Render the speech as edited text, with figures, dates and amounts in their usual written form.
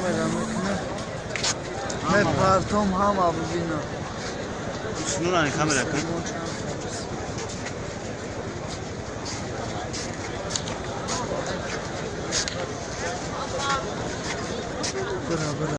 kamera mekne. Hep partom ham abuzino. Şunu lan kamera kan. Bıra bıra.